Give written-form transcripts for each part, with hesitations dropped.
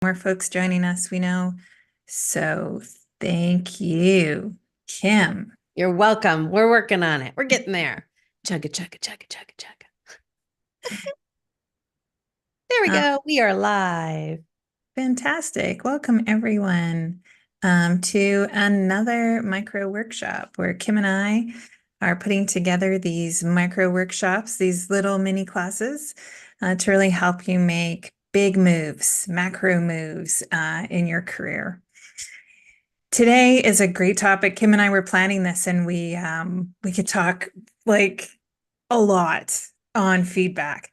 more folks joining us, we know. So thank you, Kim. You're welcome. We're working on it. We're getting there. Chugga, chugga, chugga, chugga, chugga. There we Uh, go. We are live. Fantastic. Welcome, everyone, to another micro workshop where Kim and I are putting together these micro workshops, these little mini classes, to really help you make big moves, macro moves in your career. Today is a great topic. Kim and I were planning this, and we could talk like a lot on feedback,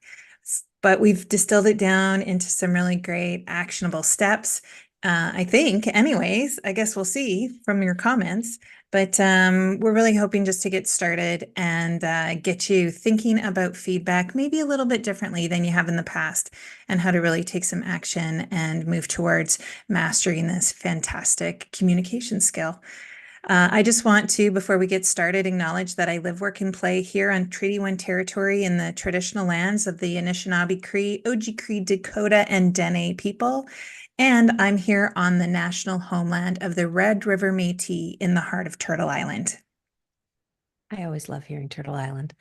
but we've distilled it down into some really great actionable steps. I think, anyways, I guess we'll see from your comments, but we're really hoping just to get started and get you thinking about feedback maybe a little bit differently than you have in the past, and how to really take some action and move towards mastering this fantastic communication skill. I just want to, before we get started, acknowledge that I live, work, and play here on Treaty 1 territory in the traditional lands of the Anishinaabe Cree, Oji-Cree, Dakota, and Dene people. And I'm here on the national homeland of the Red River Métis in the heart of Turtle Island. I always love hearing Turtle Island.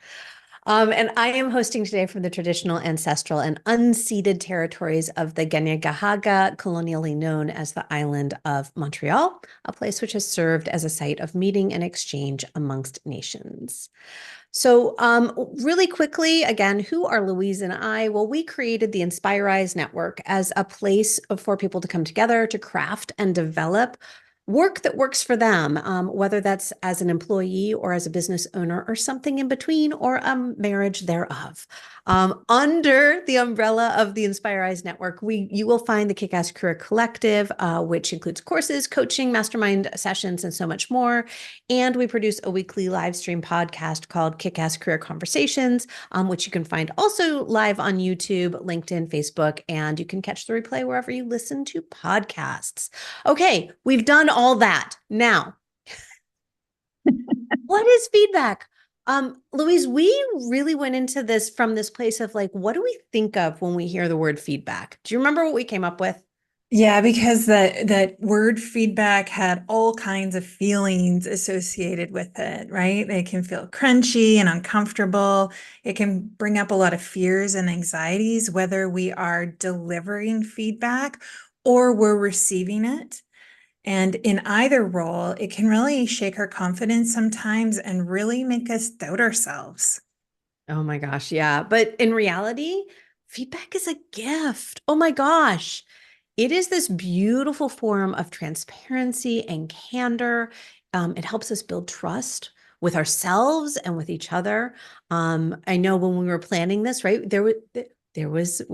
And I am hosting today from the traditional, ancestral, and unceded territories of the Kanien'kehá:ka, colonially known as the island of Montreal, a place which has served as a site of meeting and exchange amongst nations. So really quickly, again, who are Louise and I? Well, we created the Inspirize Network as a place for people to come together to craft and develop work that works for them, whether that's as an employee or as a business owner or something in between or a marriage thereof. Under the umbrella of the Inspirize Network, you will find the Kickass Career Collective, which includes courses, coaching, mastermind sessions, and so much more. And we produce a weekly live stream podcast called Kickass Career Conversations, which you can find also live on YouTube, LinkedIn, Facebook, and you can catch the replay wherever you listen to podcasts. Okay, we've done all that. Now, what is feedback? Louise, we really went into this from this place of like, what do we think of when we hear the word feedback? Do you remember what we came up with? Yeah, because that word feedback had all kinds of feelings associated with it, right? It can feel crunchy and uncomfortable. It can bring up a lot of fears and anxieties, whether we are delivering feedback or we're receiving it. And in either role, it can really shake our confidence sometimes and really make us doubt ourselves. Oh my gosh, yeah. But in reality, feedback is a gift. Oh my gosh. It is this beautiful form of transparency and candor. It helps us build trust with ourselves and with each other. I know when we were planning this, right, we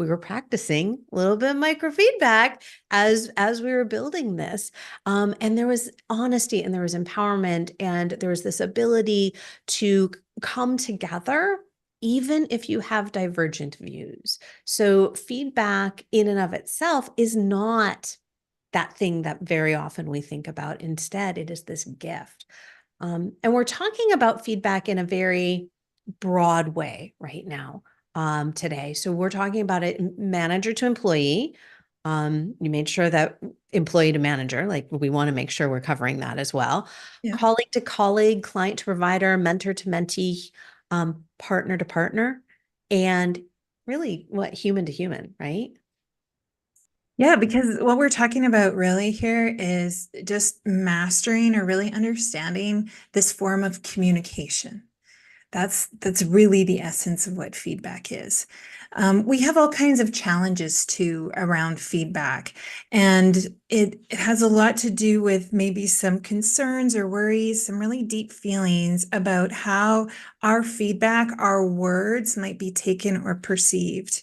were practicing a little bit of microfeedback as we were building this. And there was honesty and there was empowerment and there was this ability to come together even if you have divergent views. So feedback in and of itself is not that thing that very often we think about. Instead, it is this gift. And we're talking about feedback in a very broad way right now, today. So we're talking about it manager to employee. You made sure that employee to manager, like we want to make sure we're covering that as well. Yeah. Colleague to colleague, client to provider, mentor to mentee, partner to partner, and really what human to human, right? Yeah, because what we're talking about really here is just mastering or really understanding this form of communication. That's really the essence of what feedback is. We have all kinds of challenges too around feedback, and it has a lot to do with maybe some concerns or worries, some really deep feelings about how our feedback, our words might be taken or perceived.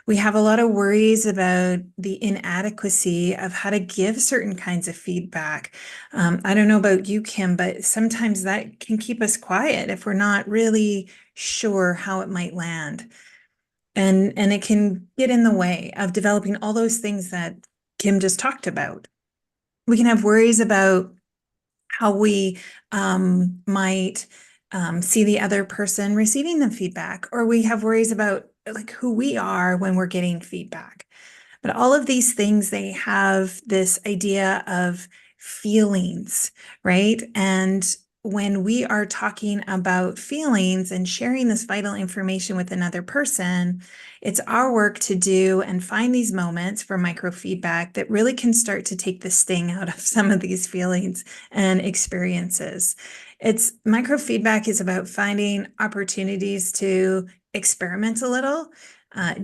We have a lot of worries about the inadequacy of how to give certain kinds of feedback. I don't know about you, Kim, but sometimes that can keep us quiet if we're not really sure how it might land. And it can get in the way of developing all those things that Kim just talked about. We can have worries about how we might see the other person receiving the feedback, or we have worries about like who we are when we're getting feedback. But all of these things, they have this idea of feelings, right? And when we are talking about feelings and sharing this vital information with another person, it's our work to do and find these moments for microfeedback that really can start to take the sting out of some of these feelings and experiences. It's microfeedback is about finding opportunities to experiment a little,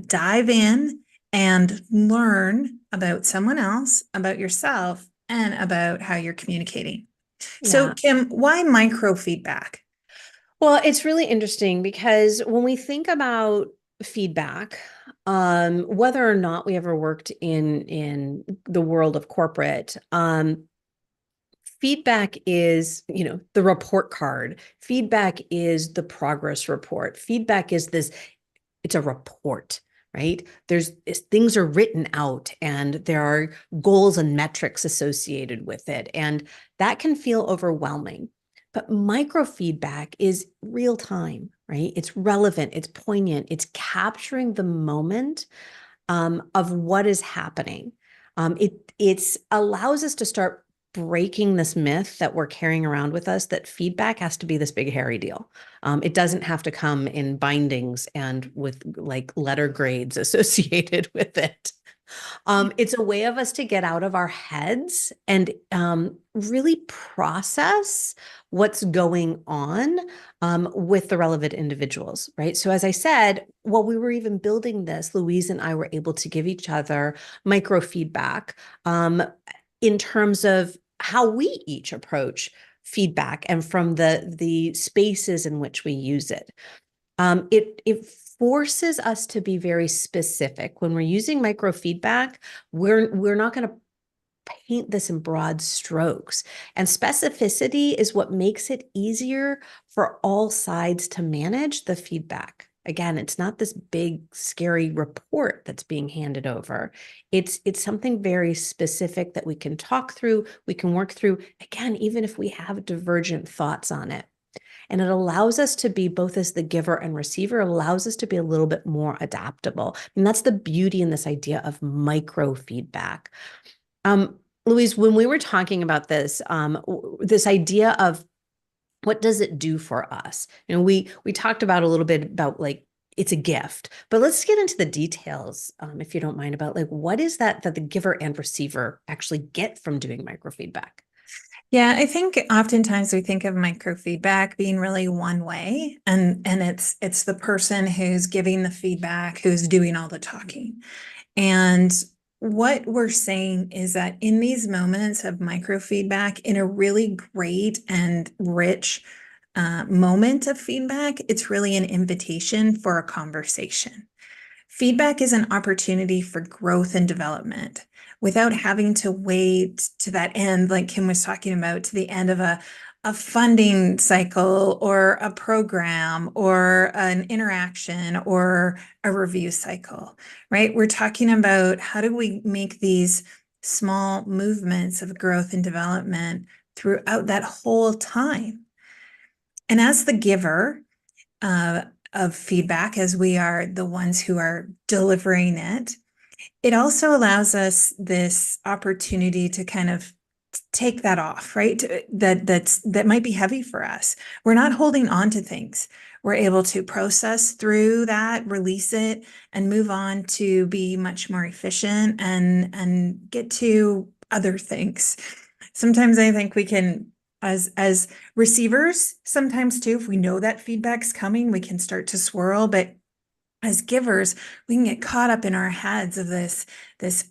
dive in and learn about someone else, about yourself, and about how you're communicating. So, Yeah. Kim, why microfeedback? Well, it's really interesting because when we think about feedback, whether or not we ever worked in the world of corporate, feedback is, the report card. Feedback is the progress report. Feedback is this, it's a report, right? Things are written out and there are goals and metrics associated with it. And that can feel overwhelming. But microfeedback is real time, right? It's relevant, it's poignant, it's capturing the moment of what is happening. It allows us to start breaking this myth that we're carrying around with us that feedback has to be this big hairy deal. It doesn't have to come in bindings and with like letter grades associated with it. It's a way of us to get out of our heads and really process what's going on with the relevant individuals, right? So, as I said, while we were even building this, Louise and I were able to give each other micro feedback in terms of how we each approach feedback and from the spaces in which we use it. It forces us to be very specific. When we're using microfeedback, we're not going to paint this in broad strokes. And specificity is what makes it easier for all sides to manage the feedback. Again, it's not this big, scary report that's being handed over. It's something very specific that we can talk through, we can work through, again, even if we have divergent thoughts on it. And it allows us to be both as the giver and receiver, allows us to be a little bit more adaptable. And that's the beauty in this idea of micro feedback. Louise, when we were talking about this, this idea of what does it do for us? We talked about a little bit about like it's a gift, but let's get into the details, if you don't mind, about like what is that the giver and receiver actually get from doing microfeedback? Yeah, I think oftentimes we think of microfeedback being really one way, and it's the person who's giving the feedback who's doing all the talking. And what we're saying is that in these moments of microfeedback, in a really great and rich moment of feedback, it's really an invitation for a conversation. Feedback is an opportunity for growth and development without having to wait to that end, like Kim was talking about, to the end of a funding cycle or a program or an interaction or a review cycle, right? We're talking about how do we make these small movements of growth and development throughout that whole time. And as the giver, uh, of feedback, as we are the ones who are delivering it, it also allows us this opportunity to kind of take that off, right? That might be heavy for us. We're not holding on to things. We're able to process through that, release it, and move on to be much more efficient and get to other things. Sometimes I think we can, as receivers, sometimes too, if we know that feedback's coming, we can start to swirl, but as givers, we can get caught up in our heads of this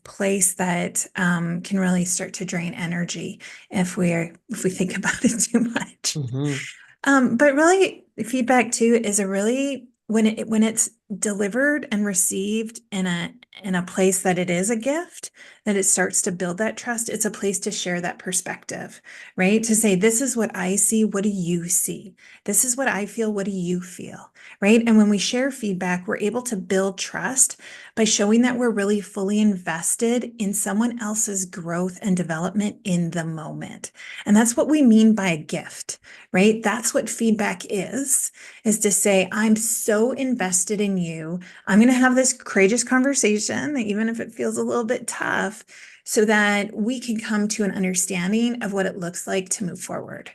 place that can really start to drain energy if we think about it too much. Mm-hmm. But really, feedback too is a really when it's delivered and received in a place that it is a gift, that it starts to build that trust. It's a place to share that perspective, right? To say, this is what I see. What do you see? This is what I feel. What do you feel? Right? And when we share feedback, we're able to build trust by showing that we're really fully invested in someone else's growth and development in the moment. And that's what we mean by a gift, right? That's what feedback is to say, I'm so invested in you. I'm going to have this courageous conversation, even if it feels a little bit tough, so that we can come to an understanding of what it looks like to move forward.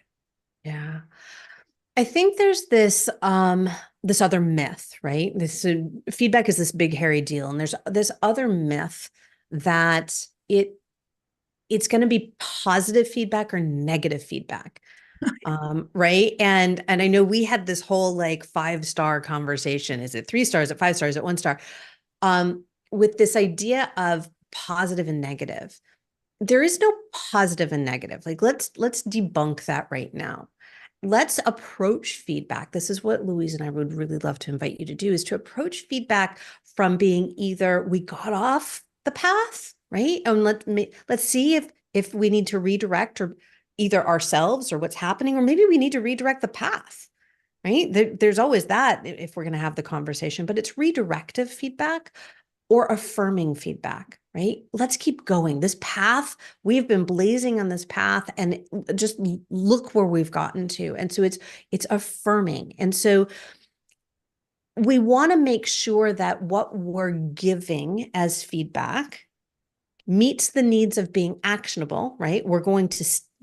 Yeah. I think there's this other myth, right? This feedback is this big hairy deal, and there's this other myth that it's going to be positive feedback or negative feedback. Right. And I know we had this whole like 5-star conversation. Is it 3 stars, at 5 stars, at 1 star? With this idea of positive and negative. There is no positive and negative. Like let's debunk that right now. Let's approach feedback. This is what Louise and I would really love to invite you to do, is to approach feedback from being either we got off the path, right? And let's see if we need to redirect, or either ourselves or what's happening, or maybe we need to redirect the path, right? There's always that if we're going to have the conversation, but it's redirective feedback or affirming feedback, right? Let's keep going. This path, we've been blazing on this path, and just look where we've gotten to. And so it's affirming. And so we want to make sure that what we're giving as feedback meets the needs of being actionable, right?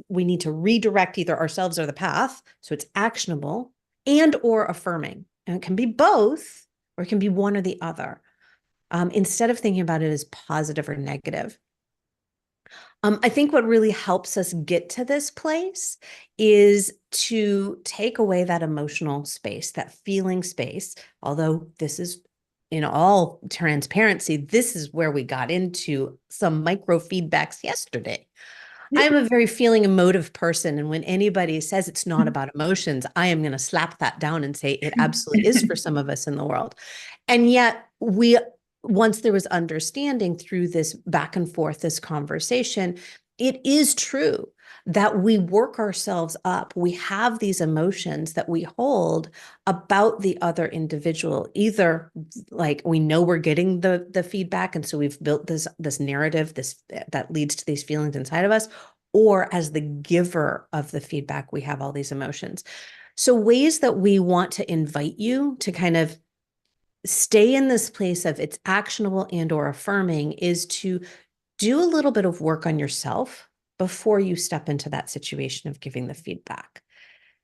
We need to redirect either ourselves or the path, so it's actionable, and or affirming. And it can be both, or it can be one or the other. Instead of thinking about it as positive or negative. I think what really helps us get to this place is to take away that emotional space, that feeling space. Although this is, in all transparency, this is where we got into some micro feedbacks yesterday. I'm a very feeling emotive person. And when anybody says it's not about emotions, I am going to slap that down and say it absolutely is for some of us in the world. And yet once there was understanding through this back and forth, this conversation, it is true that we work ourselves up. We have these emotions that we hold about the other individual. Either like we know we're getting the feedback, and so we've built this narrative that leads to these feelings inside of us, or as the giver of the feedback, we have all these emotions. So ways that we want to invite you to kind of stay in this place of it's actionable and or affirming is to do a little bit of work on yourself before you step into that situation of giving the feedback.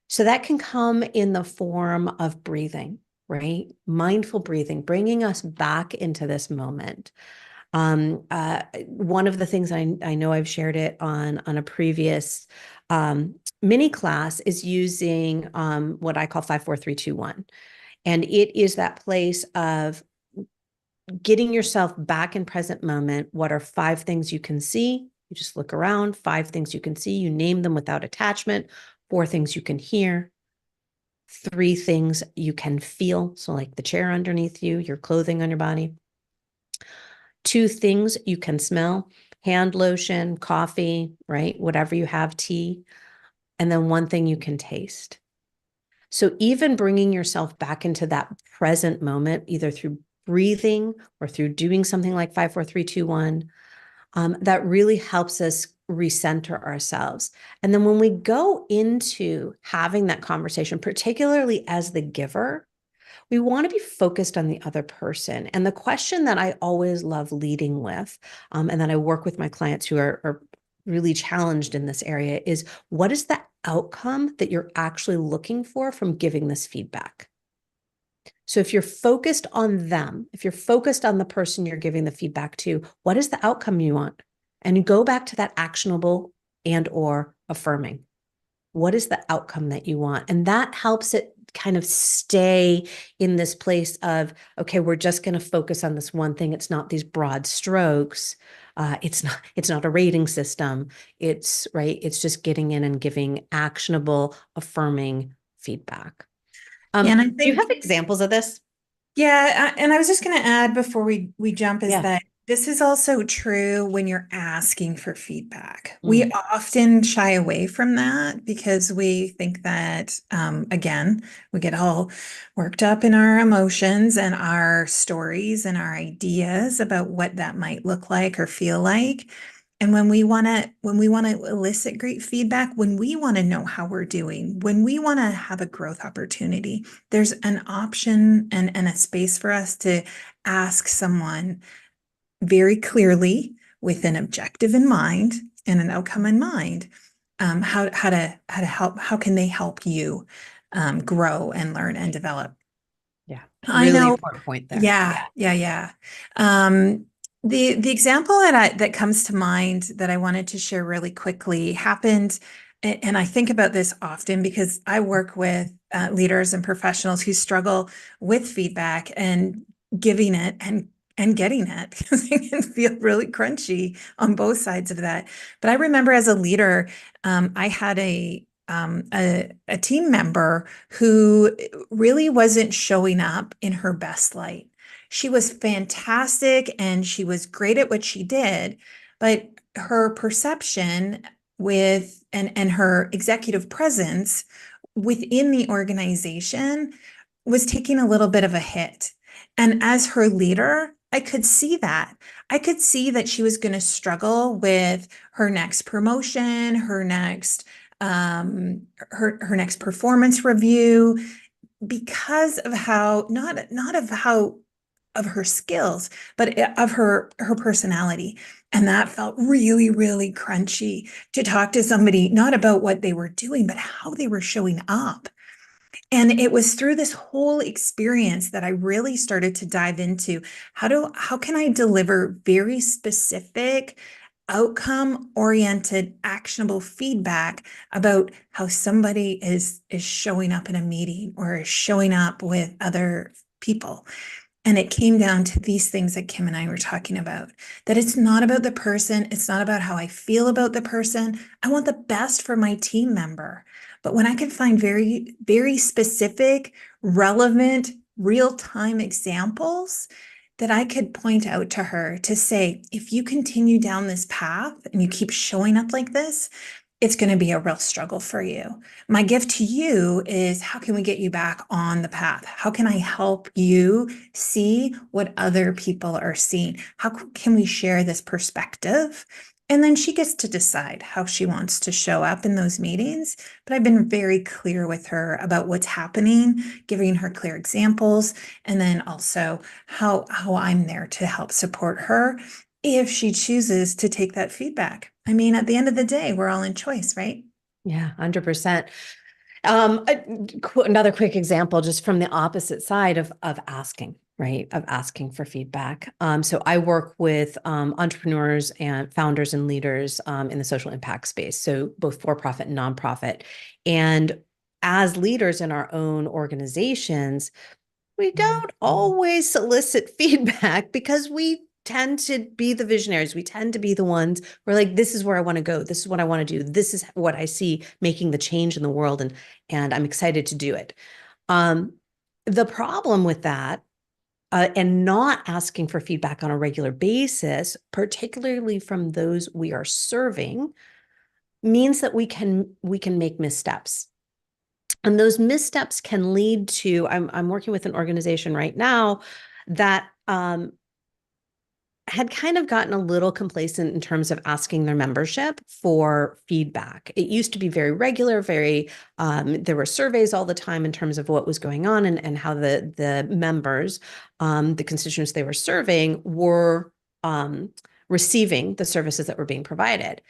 So that can come in the form of breathing, right? Mindful breathing, bringing us back into this moment. One of the things I know I've shared it on a previous mini class is using what I call 5, 4, 3, 2, 1. And it is that place of getting yourself back in present moment. What are 5 things you can see? You just look around. 5 things you can see. You name them without attachment. 4 things you can hear. 3 things you can feel. So like the chair underneath you, your clothing on your body. 2 things you can smell: hand lotion, coffee, right? Whatever you have, tea. And then 1 thing you can taste. So even bringing yourself back into that present moment, either through breathing or through doing something like 5, 4, 3, 2, 1, that really helps us recenter ourselves. And then when we go into having that conversation, particularly as the giver, we want to be focused on the other person. And the question that I always love leading with, and that I work with my clients who are really challenged in this area, is what is the outcome that you're actually looking for from giving this feedback? So if you're focused on them, if you're focused on the person you're giving the feedback to, what is the outcome you want? And you go back to that actionable and or affirming. What is the outcome that you want? And that helps it kind of stay in this place of, okay, we're just going to focus on this one thing. It's not these broad strokes. It's not a rating system. It's right. It's just getting in and giving actionable, affirming feedback. Yeah, and I Do you think, have examples of this? yeah, and I was just going to add before we jump is Yeah. that this is also true when you're asking for feedback. We Mm. often shy away from that because we think that, again, we get all worked up in our emotions and our stories and our ideas about what that might look like or feel like. And when we want to elicit great feedback, when we want to know how we're doing, when we want to have a growth opportunity, there's an option and a space for us to ask someone very clearly with an objective in mind and an outcome in mind, how to help, how can they help you grow and learn and develop. Yeah, I really know. important point there. Yeah, yeah, yeah. Um, the example that comes to mind that I wanted to share really quickly happened, and I think about this often because I work with leaders and professionals who struggle with feedback and giving it and getting it because it can feel really crunchy on both sides of that. But I remember as a leader, I had a team member who really wasn't showing up in her best light. She was fantastic and she was great at what she did, but her perception with and her executive presence within the organization was taking a little bit of a hit. And as her leader, I could see that. I could see that she was going to struggle with her next promotion, her next performance review because of how not of how of her skills, but of her personality. And that felt really, really crunchy to talk to somebody not about what they were doing, but how they were showing up. And it was through this whole experience that I really started to dive into how can I deliver very specific outcome oriented actionable feedback about how somebody is showing up in a meeting or is showing up with other people. And it came down to these things that Kim and I were talking about, that it's not about the person. It's not about how I feel about the person. I want the best for my team member. But when I can find very, very specific, relevant, real time examples that I could point out to her to say, if you continue down this path and you keep showing up like this, it's going to be a real struggle for you. My gift to you is how can we get you back on the path? How can I help you see what other people are seeing? How can we share this perspective? And then she gets to decide how she wants to show up in those meetings. But I've been very clear with her about what's happening, giving her clear examples, and then also how I'm there to help support her if she chooses to take that feedback. I mean, at the end of the day, we're all in choice, right? Yeah, 100%. Another quick example, just from the opposite side of asking, right? Of asking for feedback. So I work with entrepreneurs and founders and leaders in the social impact space, so both for-profit and nonprofit. And as leaders in our own organizations, we don't always solicit feedback because we tend to be the visionaries. We tend to be the ones who are like, this is where I want to go. This is what I want to do. This is what I see making the change in the world. And I'm excited to do it. Um, the problem with that and not asking for feedback on a regular basis, particularly from those we are serving, means that we can make missteps. And those missteps can lead to, I'm working with an organization right now that had kind of gotten a little complacent in terms of asking their membership for feedback. It used to be very regular, there were surveys all the time in terms of what was going on and how the members, the constituents they were serving were receiving the services that were being provided.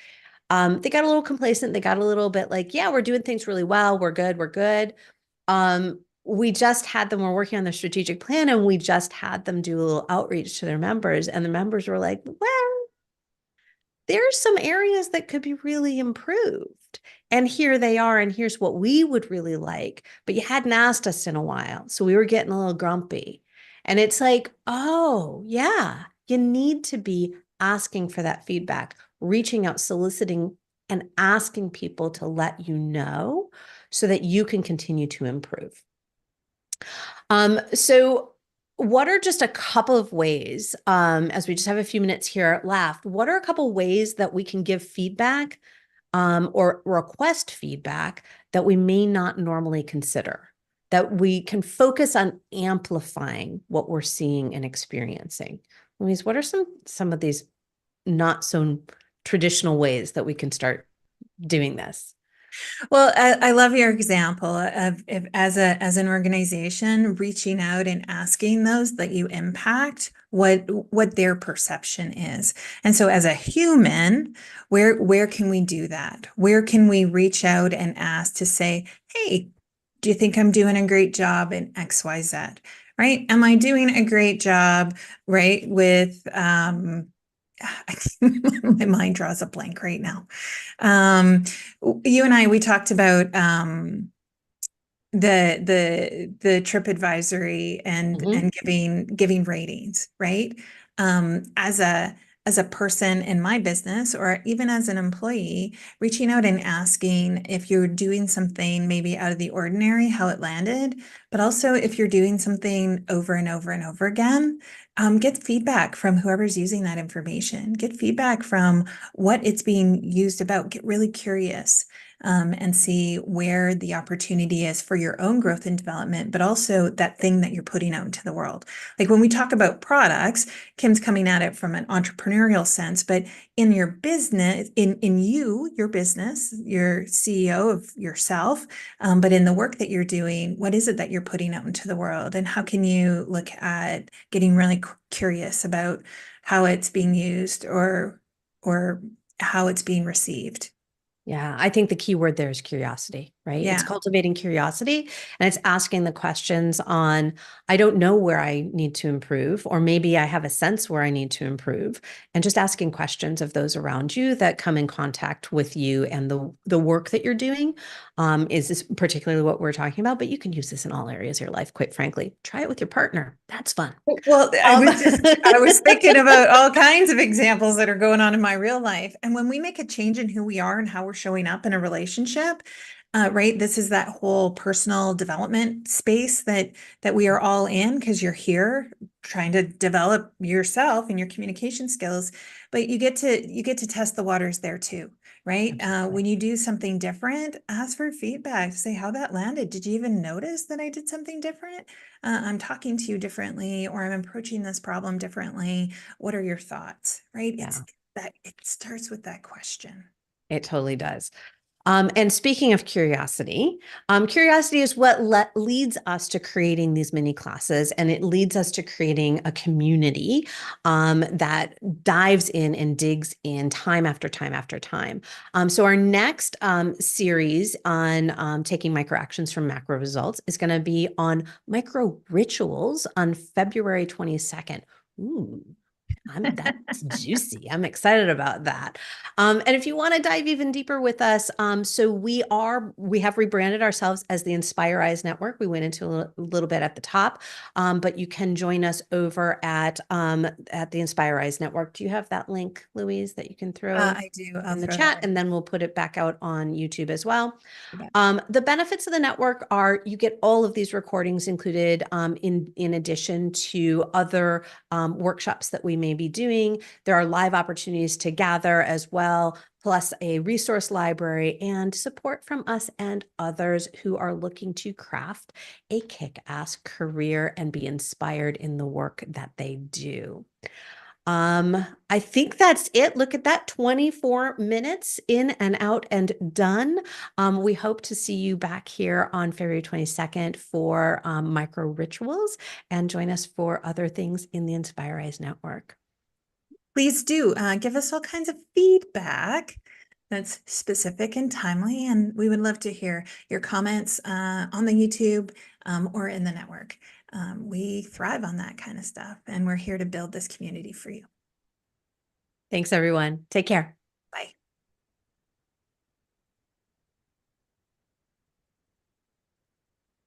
They got a little complacent. They got a little bit like, yeah, we're doing things really well. We're good. We're good. We just had them, we're working on their strategic plan, and we just had them do a little outreach to their members. And the members were like, well, there's some areas that could be really improved. And here they are, and here's what we would really like. But you hadn't asked us in a while. So we were getting a little grumpy. And it's like, oh, yeah, you need to be asking for that feedback, reaching out, soliciting, and asking people to let you know so that you can continue to improve. So what are just a couple of ways, as we just have a few minutes here left, what are a couple of ways that we can give feedback, or request feedback that we may not normally consider, that we can focus on amplifying what we're seeing and experiencing? Louise, what are some of these not so traditional ways that we can start doing this. Well, I love your example of if as an organization reaching out and asking those that you impact what their perception is. And so as a human, where can we do that? Where can we reach out and ask to say, hey, do you think I'm doing a great job in XYZ? Right? Am I doing a great job, right, with my mind draws a blank right now. Um, you and I, we talked about the trip advisory and giving ratings, right? As a person in my business or even as an employee, reaching out and asking if you're doing something maybe out of the ordinary, how it landed, but also if you're doing something over and over and over again, get feedback from whoever's using that information. Get feedback from what it's being used about. Get really curious and see where the opportunity is for your own growth and development, but also that thing that you're putting out into the world. Like when we talk about products, Kim's coming at it from an entrepreneurial sense, but in your business, in you, your business, you're CEO of yourself, but in the work that you're doing, what is it that you're putting out into the world? And how can you look at getting really curious about how it's being used or how it's being received? Yeah, I think the key word there is curiosity, right? It's Yeah. cultivating curiosity and it's asking the questions on, I don't know where I need to improve, or maybe I have a sense where I need to improve, and just asking questions of those around you that come in contact with you and the work that you're doing is this particularly what we're talking about, but you can use this in all areas of your life, quite frankly. Try it with your partner. That's fun. Well, Um, I was thinking about all kinds of examples that are going on in my real life. And when we make a change in who we are and how we're showing up in a relationship, right? This is that whole personal development space that we are all in because you're here trying to develop yourself and your communication skills, but you get to test the waters there too, right? Absolutely. When you do something different, ask for feedback. Say how that landed. Did you even notice that I did something different? I'm talking to you differently, or I'm approaching this problem differently. What are your thoughts? Right? It's Yeah, that it starts with that question. it totally does. And speaking of curiosity, curiosity is what leads us to creating these mini classes, and it leads us to creating a community that dives in and digs in time after time after time. So our next series on taking micro actions from macro results is going to be on micro rituals on February 22nd. Ooh, that's juicy. I'm excited about that. And if you want to dive even deeper with us, so we have rebranded ourselves as the Inspire Eyes Network. We went into a little bit at the top, but you can join us over at the Inspire Eyes Network. Do you have that link, Louise, that you can throw I do. I'll in the throw chat, that and then we'll put it back out on YouTube as well. in. The benefits of the network are you get all of these recordings included in addition to other workshops that we may be doing. There are live opportunities to gather as well, plus a resource library and support from us and others who are looking to craft a kick-ass career and be inspired in the work that they do. I think that's it. Look at that, 24 minutes in and out and done. We hope to see you back here on February 22nd for micro rituals, and join us for other things in the Inspire Eyes Network. Please do give us all kinds of feedback that's specific and timely, and we would love to hear your comments on the YouTube or in the network. We thrive on that kind of stuff, and we're here to build this community for you. Thanks, everyone. Take care.